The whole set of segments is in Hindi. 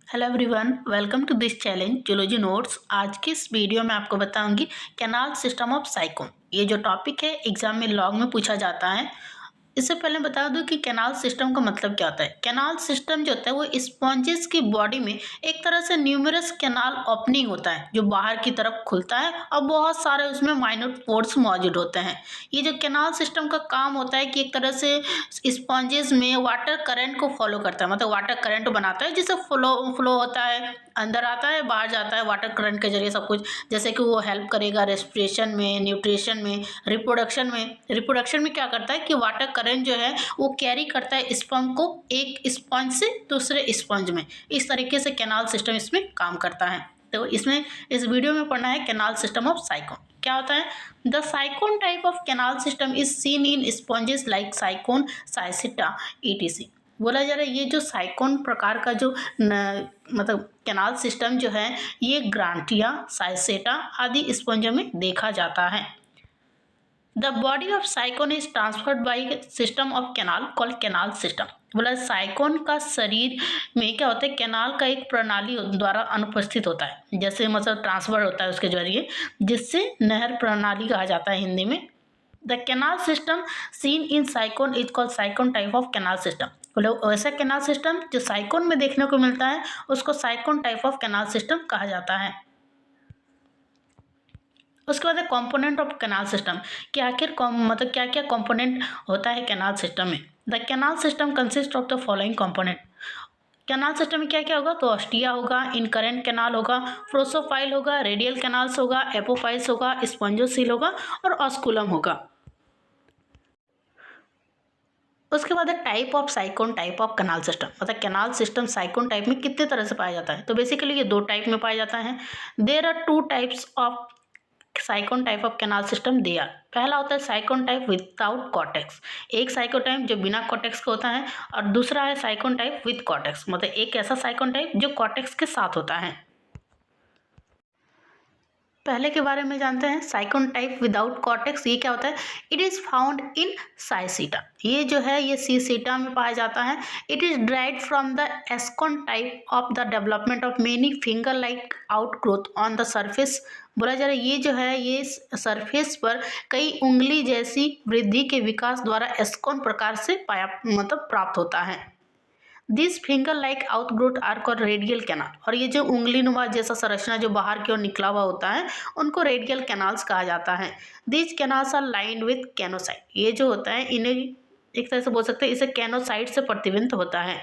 Hello everyone, welcome to this challenge zoology notes. आज की इस वीडियो में आपको बताऊंगी कैनाल सिस्टम ऑफ साइकोन। ये जो टॉपिक है एग्जाम में लॉग में पूछा जाता है। इससे पहले बता दूं कि कैनाल सिस्टम का मतलब क्या होता है। कैनाल सिस्टम जो होता है वो स्पॉन्जेस की बॉडी में एक तरह से न्यूमरस कैनाल ओपनिंग होता है जो बाहर की तरफ खुलता है और बहुत सारे उसमें माइनर पोर्स मौजूद होते हैं। ये जो कैनाल सिस्टम का काम होता है कि एक तरह से स्पॉन्जेस में वाटर करंट को फॉलो करता है, मतलब वाटर करंट बनाता है जिससे फ्लो फ्लो होता है, अंदर आता है बाहर जाता है वाटर करंट के जरिए सब कुछ। जैसे कि वो हेल्प करेगा रेस्पिरेशन में, न्यूट्रिशन में, रिप्रोडक्शन में क्या करता है कि वाटर करंट जो है वो कैरी करता है स्पर्म को एक स्पंज से दूसरे स्पंज में। इस तरीके से कैनाल सिस्टम इसमें काम करता है। तो इसमें इस वीडियो में पढ़ना है कैनाल सिस्टम ऑफ साइकोन क्या होता है। The sycon type of canal system is seen in sponges like sycon, Sycetta, etc. बोला जा रहा है ये जो साइकोन प्रकार का जो मतलब कैनाल सिस्टम जो है ये ग्रांटिया, साइसेटा आदि स्पंजों में देखा जाता है। The body of sycon is transferred by system of canal called canal system. बोला साइकोन का शरीर में क्या होता है, कैनाल का एक प्रणाली द्वारा अनुपस्थित होता है, जैसे मतलब ट्रांसफर होता है उसके जरिए, जिससे नहर प्रणाली कहा जाता है हिंदी में। The canal system seen in sycon is called sycon type of canal system. बोले ऐसा कैनाल सिस्टम जो साइकोन में देखने को मिलता है उसको sycon type of canal system कहा जाता है। उसके बाद कंपोनेंट ऑफ कैनाल सिस्टम कि आखिर मतलब क्या क्या कंपोनेंट होता है कैनाल सिस्टम में। The canal system consist of the following component. Canal system में क्या क्या होगा, तो ऑस्टिया होगा, इनकरेंट कैनाल होगा, प्रोसोफाइल होगा, रेडियल कैनाल्स होगा, एपोफाइल्स होगा, स्पॉन्जोसील होगा और ऑस्कुलम होगा। उसके बाद type of sycon, type of canal system, मतलब कैनाल सिस्टम साइकोन टाइप में कितने तरह से पाया जाता है। तो बेसिकली ये दो टाइप में पाया जाता है। There are two types of sycon type of canal system they are. पहला होता है साइकोन टाइप विदाउट कॉर्टेक्स, एक साइकोन टाइप जो बिना कॉर्टेक्स का होता है, और दूसरा है साइकोन टाइप विद कॉर्टेक्स, मतलब एक ऐसा साइकोन टाइप जो कॉर्टेक्स के साथ होता है। पहले के बारे में जानते हैं साइकोन टाइप विदाउट कॉर्टेक्स। ये क्या होता है, it is found in Sycetta. ये जो है ये सीसीटा में पाया जाता है। It is derived from the ascon type of the development of many finger like outgrowth on the surface. बोला जा रहा है ये जो है ये सरफेस पर कई उंगली जैसी वृद्धि के विकास द्वारा एस्कोन प्रकार से पाया मतलब प्राप्त होता है। This finger like outgrowth are called radial canal. और ये जो उंगली नुमा जैसा संरचना जो बाहर की ओर निकला हुआ होता है उनको रेडियल कैनाल्स कहा जाता है। This canals are lined with choanocyte. ये जो होता है इन्हें एक तरह से बोल सकते हैं इसे कैनोसाइट से प्रतिबिंबित होता है।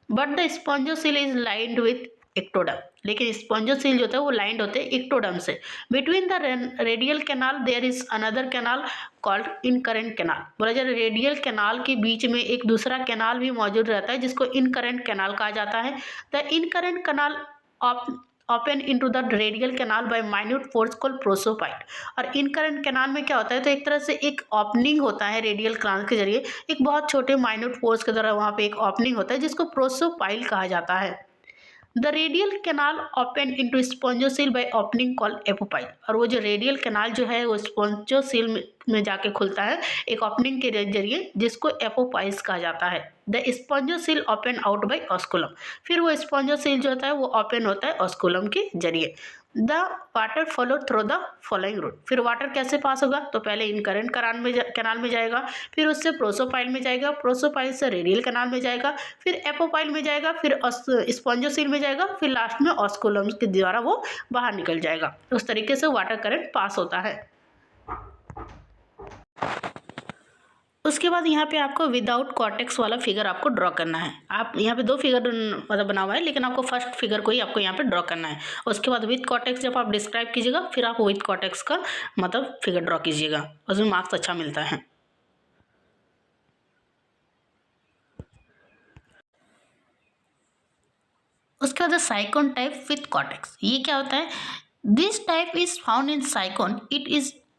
But the spongocoel is lined with ectoderm. लेकिन स्पॉन्जोसील जो होता है वो लाइंड होते हैं एक्टोडम से। Between the radial canal there is another canal called incurrent canal. बोला जाए रेडियल कैनाल के बीच में एक दूसरा कैनाल भी मौजूद रहता है जिसको इनकरेंट कैनाल कहा जाता है। The incurrent canal open into the radial canal by minute pores called prosopyle. और इनकरेंट कैनाल में क्या होता है, तो एक तरह से एक ओपनिंग होता है रेडियल कैनाल के जरिए, एक बहुत छोटे माइन्यूट पोर्स के द्वारा वहाँ पे एक ओपनिंग होता है जिसको प्रोसोफाइल कहा जाता है। The radial canal open into spongocoel by opening called apopyle. और वो जो रेडियल कैनाल जो है वो स्पॉन्जोसील में जाके खुलता है एक ओपनिंग के जरिए जिसको एपोफाइल्स कहा जाता है। The spongocoel open out by osculum. फिर वो स्पॉन्जोसील जो होता है वो ओपन होता है ऑस्कुलम के जरिए। The water follow through the following route. फिर वाटर कैसे पास होगा, तो पहले इनकरेंट कैनाल में जाएगा, फिर उससे प्रोसोफाइल में जाएगा, प्रोसोफाइल से रेडियल कैनाल में जाएगा, फिर एपोफाइल में जाएगा, फिर स्पॉन्जोसील में जाएगा, फिर लास्ट में ऑस्कुलम के द्वारा वो बाहर निकल जाएगा। उस तरीके से वाटर करंट पास होता है। उसके बाद यहाँ पे आपको विदाउट कॉर्टेक्स वाला फिगर आपको ड्रॉ करना है। आप यहाँ पे दो फिगर मतलब बना हुआ है लेकिन आपको फर्स्ट फिगर को ही आपको यहाँ पे ड्रॉ करना है। उसके बाद विद कॉर्टेक्स जब आप डिस्क्राइब कीजिएगा फिर आप विद कॉर्टेक्स का मतलब फिगर ड्रॉ कीजिएगा, उसमें मार्क्स अच्छा मिलता है। उसके बाद साइकोन टाइप विथ कॉर्टेक्स, ये क्या होता है, this type is found in sycon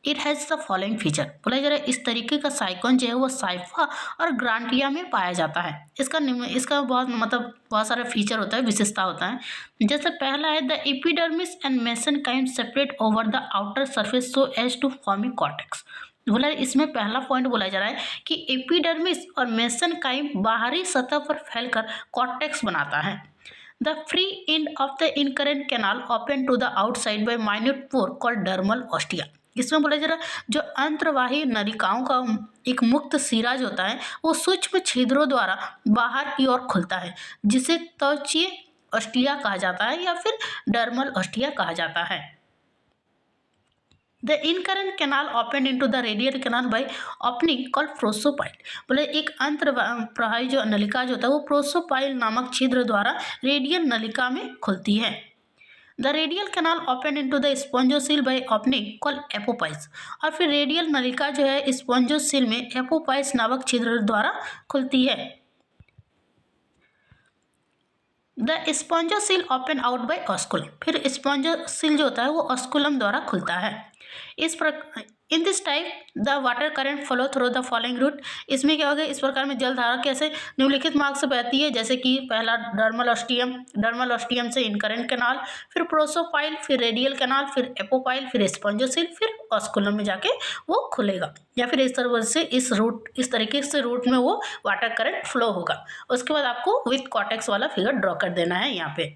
it has the following feature. बोला जा रहा है इस तरीके का साइकोन जो है वो साइफा और ग्रांटिया में पाया जाता है। इसका बहुत सारा फीचर होता है, विशेषता होता है। जैसे पहला है the epidermis and mesenchyme separate over the outer surface so as to form a cortex. बोला इसमें पहला पॉइंट बोला जा रहा है कि एपिडर्मिस और मेसेनकाइम बाहरी सतह पर फैलकर कॉर्टेक्स बनाता है। The free end of the incurrent canal open to the outside by minute pore called dermal ostia. इसमें बोला जा रहा है जो अंतर्वाही नलिकाओं का एक मुक्त सिरा जो होता है वो सूक्ष्म छिद्रों द्वारा बाहर की ओर खुलता है, जिसे त्वचीय ऑस्टिया कहा जाता है या फिर डर्मल ऑस्टिया कहा जाता है। The incurrent canal open into the radial canal bye opening called prosopyle. बोले एक अंतर्प्रवाही जो नलिका जो होता है वो प्रोसोपाइल नामक छिद्र द्वारा रेडियल नलिका में खुलती है। The radial canal open into the spongocoel by opening called apopyle. और फिर रेडियल नलिका जो है स्पॉन्जोसिल में एपोपाइस नामक छिद्र द्वारा खुलती है। The स्पॉन्जोसिल open out by osculum. फिर स्पॉन्जोसिल जो होता है वो ऑस्कुलम द्वारा खुलता है। इस प्रकार in this type the water current flow through the following route. इसमें क्या होगा, इस प्रकार में जल धारा कैसे निम्नलिखित मार्ग से बहती है, जैसे कि पहला डर्मल ऑस्टियम से इनकरेंट कैनाल, फिर प्रोसोपाइल, फिर रेडियल कैनाल, फिर एपोपाइल, फिर स्पॉन्जोसिल, फिर ऑस्कुलम में जाके वो खुलेगा, या फिर इस तरह से इस तरीके से रूट में वो वाटर करंट फ्लो होगा। उसके बाद आपको विथ कॉर्टेक्स वाला फिगर ड्रॉ कर देना है यहाँ पे।